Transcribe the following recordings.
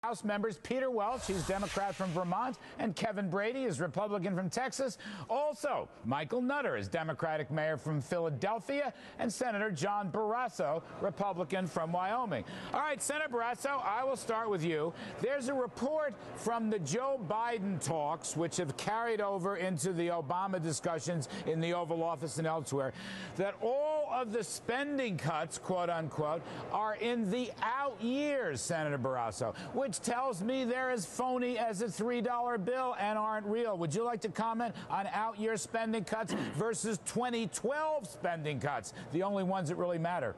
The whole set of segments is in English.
House members Peter Welch, he's Democrat from Vermont, and Kevin Brady is Republican from Texas. Also, Michael Nutter is Democratic mayor from Philadelphia, and Senator John Barrasso, Republican from Wyoming. All right, Senator Barrasso, I will start with you. There's a report from the Joe Biden talks, which have carried over into the Obama discussions in the Oval Office and elsewhere, that all of the spending cuts, quote unquote, are in the out years, Senator Barrasso, which tells me they're as phony as a $3 bill and aren't real. Would you like to comment on out-year spending cuts versus 2012 spending cuts, the only ones that really matter?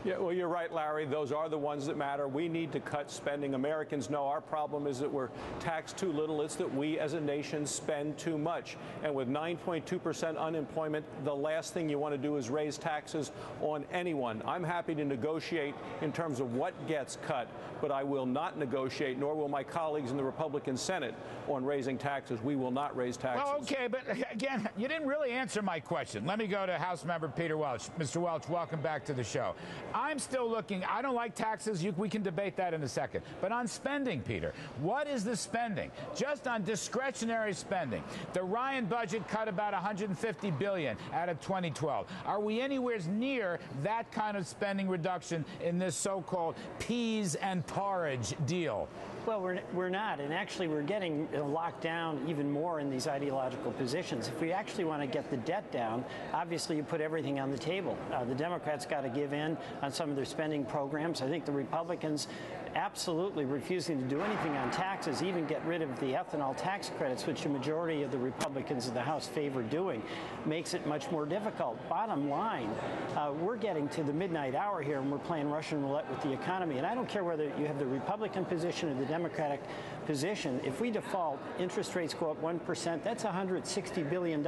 Yeah, well, you're right, Larry. Those are the ones that matter. We need to cut spending. Americans know our problem is that we're taxed too little. It's that we as a nation spend too much. And with 9.2% unemployment, the last thing you want to do is raise taxes on anyone. I'm happy to negotiate in terms of what gets cut, but I will not negotiate, nor will my colleagues in the Republican Senate, on raising taxes. We will not raise taxes. Well, okay, but again, you didn't really answer my question. Let me go to House Member Peter Welch. Mr. Welch, welcome back to the show. I'm still looking. I don't like taxes. We can debate that in a second. But on spending, Peter, what is the spending? Just on discretionary spending. The Ryan budget cut about $150 billion out of 2012. Are we anywhere near that kind of spending reduction in this so-called peas and porridge deal? Well, we're not. And actually, we're getting locked down even more in these ideological positions. If we actually want to get the debt down, obviously you put everything on the table. The Democrats got to give in on some of their spending programs. I think the Republicans absolutely refusing to do anything on taxes, even get rid of the ethanol tax credits, which the majority of the Republicans in the House favor doing, makes it much more difficult. Bottom line, we're getting to the midnight hour here, and we're playing Russian roulette with the economy. And I don't care whether you have the Republican position or the Democratic position. If we default, interest rates go up 1%, that's $160 billion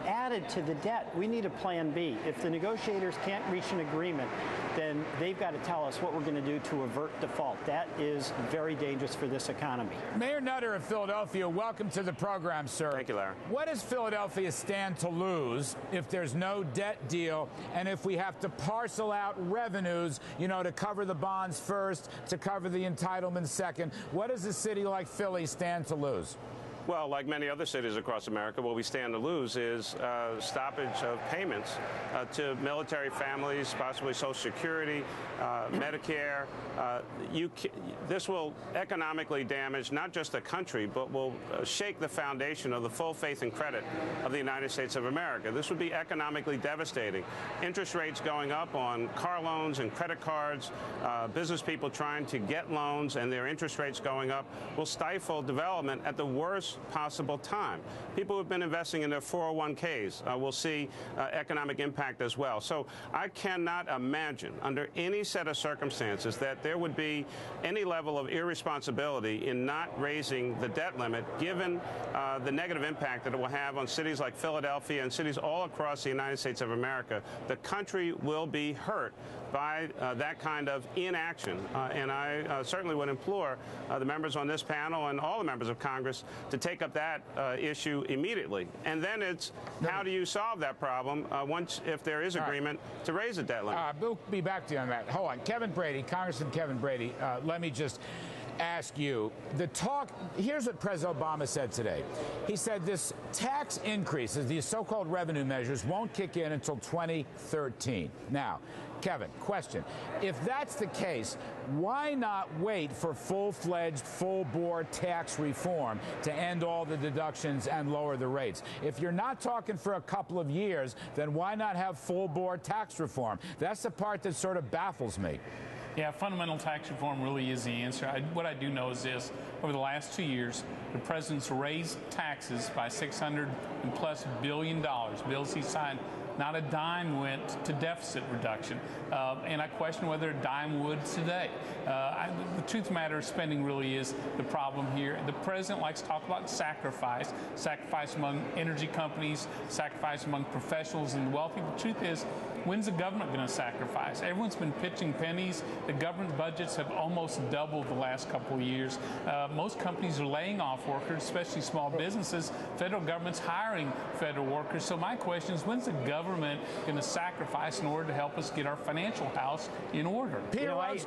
added to the debt. We need a plan B. If the negotiators can't reach an agreement, then they've got to tell us what we're going to do to avert default. That is very dangerous for this economy. Mayor Nutter of Philadelphia, welcome to the program, sir. Thank you, Larry. What does Philadelphia stand to lose if there's no debt deal and if we have to parcel out revenues, to cover the bonds first, to cover the entitlements second? What does a city like Philly stand to lose? Well, like many other cities across America, what we stand to lose is stoppage of payments to military families, possibly Social Security, Medicare. This will economically damage not just the country, but will shake the foundation of the full faith and credit of the United States of America. This would be economically devastating. Interest rates going up on car loans and credit cards, business people trying to get loans and their interest rates going up will stifle development at the worst possible time. People who have been investing in their 401ks will see economic impact as well. So I cannot imagine under any set of circumstances that there would be any level of irresponsibility in not raising the debt limit, given the negative impact that it will have on cities like Philadelphia and cities all across the United States of America. The country will be hurt by that kind of inaction. And I certainly would implore the members on this panel and all the members of Congress to take up that issue immediately. And then it's how do you solve that problem if there is agreement to raise the debt limit? We'll be back to you on that. Hold on. Kevin Brady, Congressman Kevin Brady, let me just ask you, here's what President Obama said today. He said this tax increases, these so-called revenue measures, won't kick in until 2013. Now, Kevin, question. If that's the case, why not wait for full-fledged, full-bore tax reform to end all the deductions and lower the rates? If you're not talking for a couple of years, then why not have full-bore tax reform? That's the part that sort of baffles me. Yeah, fundamental tax reform really is the answer. What I do know is this. Over the last 2 years, the president's raised taxes by $600+ billion. Bills he signed, not a dime went to deficit reduction. And I question whether a dime would today. The truth of the matter is spending really is the problem here. The president likes to talk about sacrifice among energy companies, sacrifice among professionals and the wealthy. The truth is, When's the government going to sacrifice? Everyone's been pitching pennies. The government budgets have almost doubled the last couple of years. Most companies are laying off workers, especially small businesses. Federal government's hiring federal workers. So my question is, when's the government going to sacrifice in order to help us get our financial house in order? Peter Welch,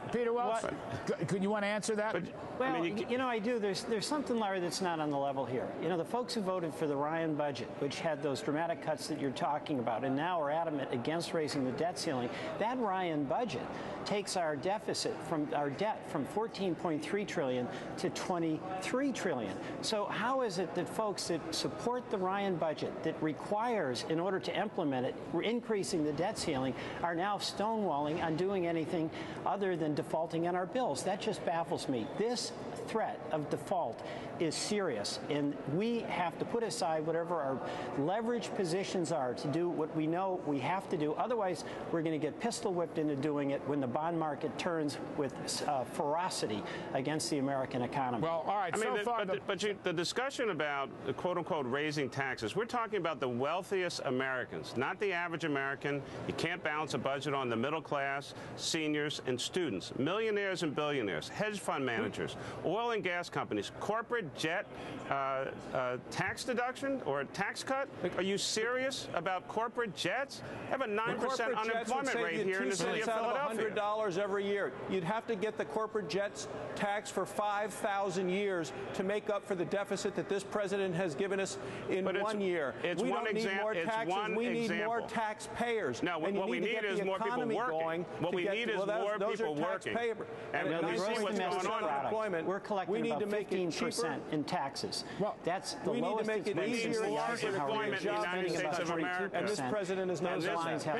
could you want to answer that? Well, I do. There's something, Larry, that's not on the level here. The folks who voted for the Ryan budget, which had those dramatic cuts that you're talking about, and now are adamant against raising the debt ceiling, that Ryan budget takes our deficit from our debt from $14.3 trillion to $23 trillion. So how is it that folks that support the Ryan budget that requires, in order to implement it, increasing the debt ceiling, are now stonewalling on doing anything other than defaulting on our bills? That just baffles me. This threat of default is serious, and we have to put aside whatever our leverage positions are to do what we know we have to do. Otherwise, we're going to get pistol whipped into doing it when the bond market turns with ferocity against the American economy. Well, all right. The discussion about quote unquote raising taxes, we're talking about the wealthiest Americans, not the average American. You can't balance a budget on the middle class, seniors, and students, millionaires and billionaires, hedge fund managers, oil and gas companies, corporate jet tax deduction or tax cut. Are you serious about corporate jets? Have a 9% unemployment rate here in the city of Philadelphia. $100 every year. You'd have to get the corporate jets tax for 5,000 years to make up for the deficit that this president has given us in 1 year. We don't need more taxes. We need more taxpayers. No, what we need is more people working. What we need is more people working. And we see what's going on. Unemployment. We're collecting about 15% in taxes. Well, that's the lowest. We need to make it easier for employment in the United States of America. And this president is not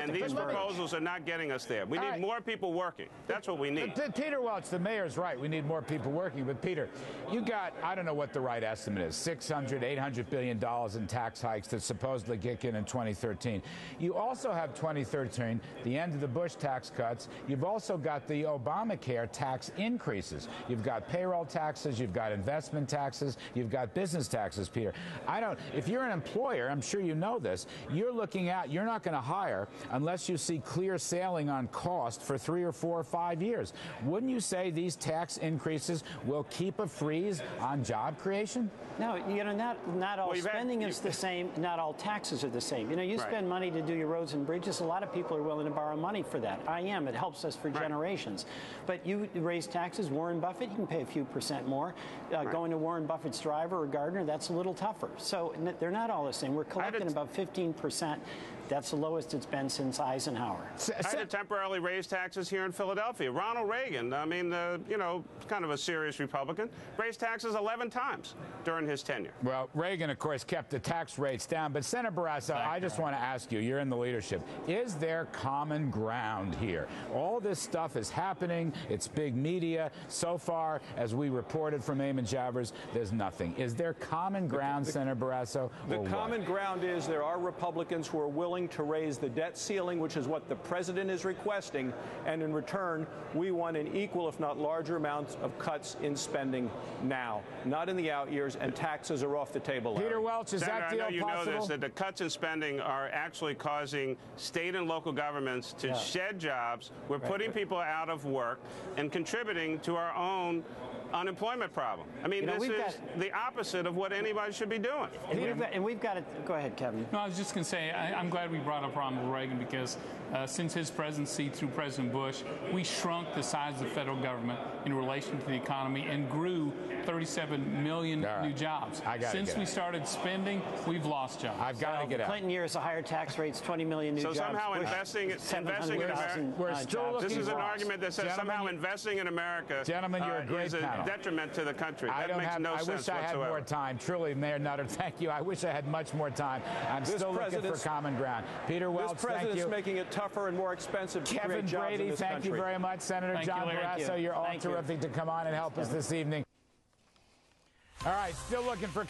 and these proposals are not getting us there. We need more people working. That's what we need. Peter Welch, the mayor's right. We need more people working. But, Peter, you got, I don't know what the right estimate is, $600, $800 billion in tax hikes that supposedly kick in 2013. You also have 2013, the end of the Bush tax cuts. You've also got the Obamacare tax increases. You've got payroll taxes. You've got investment taxes. You've got business taxes, Peter. If you're an employer, I'm sure you know this, you're looking at, you're not going to hire unless you see clear sailing on cost for 3 or 4 or 5 years. Wouldn't you say these tax increases will keep a freeze on job creation? No, not all spending is the same. Not all taxes are the same. You spend money to do your roads and bridges. A lot of people are willing to borrow money for that. It helps us for generations. But you raise taxes. Warren Buffett, you can pay a few percent more. Going to Warren Buffett's driver or gardener, that's a little tougher. So they're not all the same. We're collecting about 15%. That's the lowest it's been since Eisenhower. I had to temporarily raise taxes here in Philadelphia. Ronald Reagan, kind of a serious Republican, raised taxes 11 times during his tenure. Well, Reagan, of course, kept the tax rates down. But, Senator Barrasso, I just want to ask you, you're in the leadership. Is there common ground here? All this stuff is happening. It's big media. So far, as we reported from Eamon Javers, there's nothing. Is there common ground, Senator Barrasso? The common ground is there are Republicans who are willing to raise the debt ceiling, which is what the president is requesting, and in return, we want an equal, if not larger, amounts of cuts in spending now, not in the out years, and taxes are off the table. Peter Welch, is Senator, that deal I know you possible? know this, that the cuts in spending are actually causing state and local governments to shed jobs. We're putting people out of work and contributing to our own unemployment problem. This is the opposite of what anybody should be doing. And we've got to go ahead, Kevin. No, I was just going to say, I'm glad we brought up Ronald Reagan because since his presidency through President Bush, we shrunk the size of the federal government in relation to the economy and grew 37 million new jobs. Since we started spending, we've lost jobs. I've got to get out. Clinton years, the higher tax rates, 20 million new jobs. So somehow investing in America, we're still this is an argument that says somehow investing in America gentlemen, you're a great is panel. a detriment to the country. I wish I had more time. Truly, Mayor Nutter, thank you. I wish I had much more time. I'm still looking for common ground. Peter Welch, thank you. This president's making it tougher and more expensive to create jobs in this country. Thank you very much. Senator John Barrasso, you're all terrific to come on and help us this evening. All right, still looking for